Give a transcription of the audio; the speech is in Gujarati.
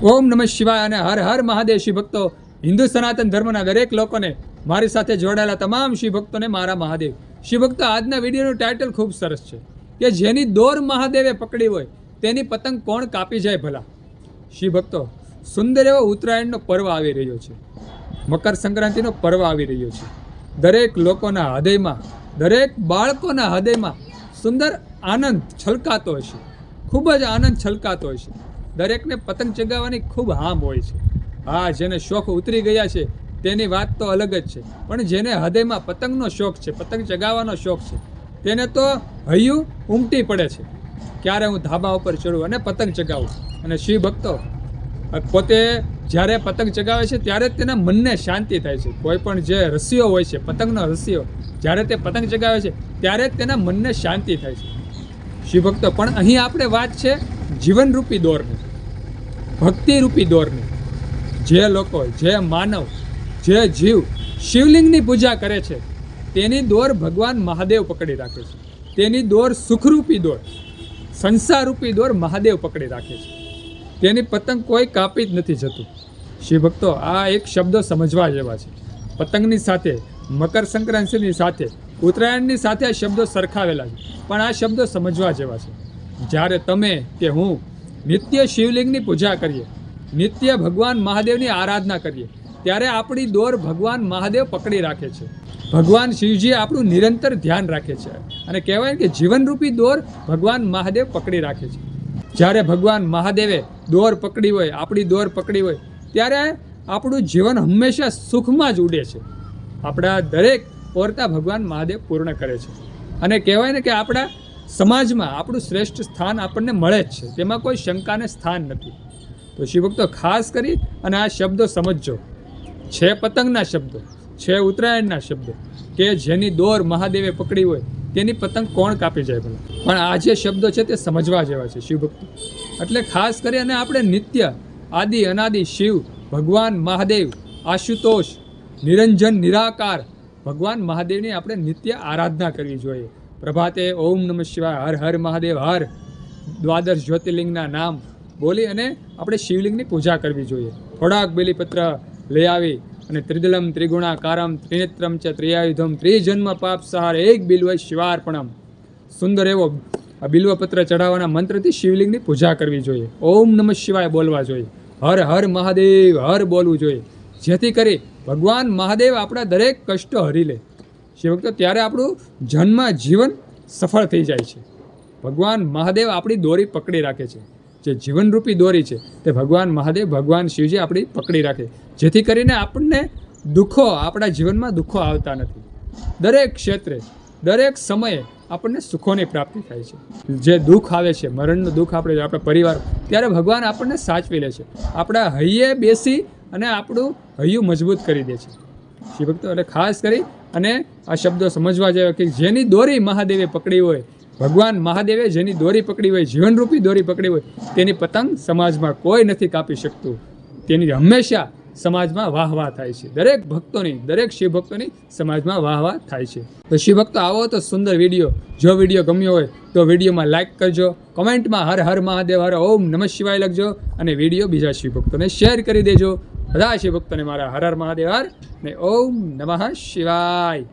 ઓમ નમઃ શિવાય અને હર હર મહાદેવ. શિવ ભક્તો, હિન્દુ સનાતન ધર્મના દરેક લોકોને, મારી સાથે જોડાયેલા તમામ શિવ ભક્તોને મારા મહાદેવ. શિવ ભક્તો, આજના વિડીયોનું ટાઇટલ ખૂબ સરસ છે કે જેની દોર મહાદેવે પકડી હોય તેની પતંગ કોણ કાપી જાય ભલા. શિવ ભક્તો, સુંદર એવો ઉત્તરાયણનો પર્વ આવી રહ્યો છે. મકર સંક્રાંતિનો પર્વ આવી રહ્યો છે. દરેક લોકોના હૃદયમાં, દરેક બાળકોના હૃદયમાં સુંદર આનંદ છલકાતો હશે. ખૂબ જ આનંદ છલકાતો હશે. દરેકને પતંગ ચગાવવાની ખૂબ હામ હોય છે. હા, જેને શોખ ઉતરી ગયા છે તેની વાત તો અલગ જ છે, પણ જેને હૃદયમાં પતંગનો શોખ છે, પતંગ ચગાવવાનો શોખ છે, તેને તો હૈયું ઉમટી પડે છે ક્યારે હું ધાબા ઉપર ચડું અને પતંગ ચગાવું. અને શિવ ભક્તો પોતે જ્યારે પતંગ ચગાવે છે ત્યારે તેના મનને શાંતિ થાય છે. કોઈ પણ જે રસીઓ હોય છે, પતંગનો રસીઓ, જ્યારે તે પતંગ ચગાવે છે ત્યારે તેના મનને શાંતિ થાય છે. શિવ ભક્તો, પણ અહીં આપણે વાત છે જીવનરૂપી દોરની, ભક્તિરૂપી દોરની. જે લોકો, જે માનવ, જે જીવ શિવલિંગની પૂજા કરે છે તેની દોર ભગવાન મહાદેવ પકડી રાખે છે. તેની દોર સુખરૂપી દોર, સંસારરૂપી દોર મહાદેવ પકડી રાખે છે. તેની પતંગ કોઈ કાપી જ નથી જતું. શિવ ભક્તો, આ એક શબ્દો સમજવા જેવા છે. પતંગની સાથે, મકર સંક્રાંતિની સાથે, ઉત્તરાયણની સાથે આ શબ્દો સરખાવેલા છે, પણ આ શબ્દો સમજવા જેવા છે. જ્યારે તમે કે હું નિત્ય શિવલિંગની પૂજા કરીએ, નિત્ય ભગવાન મહાદેવની આરાધના કરીએ, ત્યારે આપણી દોર ભગવાન મહાદેવ પકડી રાખે છે. ભગવાન શિવજી આપણું નિરંતર ધ્યાન રાખે છે. અને કહેવાય કે જીવનરૂપી દોર ભગવાન મહાદેવ પકડી રાખે છે. જ્યારે ભગવાન મહાદેવે દોર પકડી હોય, આપણી દોર પકડી હોય, ત્યારે આપણું જીવન હંમેશા સુખમાં જ ઉડે છે. આપણા દરેક ઓરતા ભગવાન મહાદેવ પૂર્ણ કરે છે. અને કહેવાય ને કે આપણા સમાજમાં આપણું શ્રેષ્ઠ સ્થાન આપણને મળે જ છે, તેમાં કોઈ શંકાને સ્થાન નથી. તો શિવભક્તો, ખાસ કરી અને આ શબ્દો સમજજો. છે પતંગના શબ્દો, છે ઉત્તરાયણના શબ્દો, કે જેની દોર મહાદેવે પકડી હોય તેની પતંગ કોણ કાપી જાય ભલા. પણ આ જે શબ્દો છે તે સમજવા જેવા છે શિવભક્તો. એટલે ખાસ કરી અને આપણે નિત્ય આદિ અનાદિ શિવ ભગવાન મહાદેવ, આશુતોષ, નિરંજન, નિરાકાર ભગવાન મહાદેવની આપણે નિત્ય આરાધના કરવી જોઈએ. પ્રભાતે ઓમ નમઃ શિવાય, હર હર મહાદેવ હર, દ્વાદશ જ્યોતિર્લિંગના નામ બોલી અને આપણે શિવલિંગની પૂજા કરવી જોઈએ. થોડાક બેલીપત્ર લઈ આવી અને ત્રિદલમ ત્રિગુણાકારમ ત્રિનેત્રમ ચ ત્રિયાયુધમ ત્રિજન્મ પાપ સહાર એક બિલ્વ શિવાર્પણમ. સુંદર એવો આ બિલ્વપત્ર ચઢાવવાના મંત્રથી શિવલિંગની પૂજા કરવી જોઈએ. ઓમ નમઃ શિવાય બોલવા જોઈએ. હર હર મહાદેવ હર બોલવું જોઈએ, જેથી કરી ભગવાન મહાદેવ આપણા દરેક કષ્ટો હરી લે. શિવભક્તો, ત્યારે આપણું જન્મ જીવન સફળ થઈ જાય છે. ભગવાન મહાદેવ આપણી દોરી પકડી રાખે છે. જે જીવનરૂપી દોરી છે તે ભગવાન મહાદેવ, ભગવાન શિવજી આપણી પકડી રાખે, જેથી કરીને આપણને દુઃખો, આપણા જીવનમાં દુઃખો આવતા નથી. દરેક ક્ષેત્રે, દરેક સમયે આપણને સુખોની પ્રાપ્તિ થાય છે. જે દુઃખ આવે છે, મરણનું દુઃખ આપણે આપણા પરિવાર, ત્યારે ભગવાન આપણને સાચવી લે છે. આપણા હૈયે બેસી અને આપણું હૈયું મજબૂત કરી દે છે. શિવભક્તો, એટલે ખાસ કરી અને આ શબ્દો સમજવા જેવા કે જેની દોરી મહાદેવે પકડી હોય, ભગવાન મહાદેવે જેની દોરી પકડી હોય, જીવનરૂપી દોરી પકડી હોય, તેની પતંગ સમાજમાં કોઈ નથી કાપી શકતું. તેની હંમેશા સમાજમાં વાહ થાય છે. દરેક ભક્તોની, દરેક શિવ ભક્તોની સમાજમાં વાહ થાય છે. તો શિવ ભક્તો, આવો તો સુંદર વિડીયો. જો વિડીયો ગમ્યો હોય તો વિડીયોમાં લાઇક કરજો, કમેન્ટમાં હર હર મહાદેવ હર ઓમ નમઃ શિવાય લખજો અને વિડીયો બીજા શિવ ભક્તોને શેર કરી દેજો. બધા શિવ ભક્તોને મારા હર હર મહાદેવ હર ને ઓમ નમઃ શિવાય.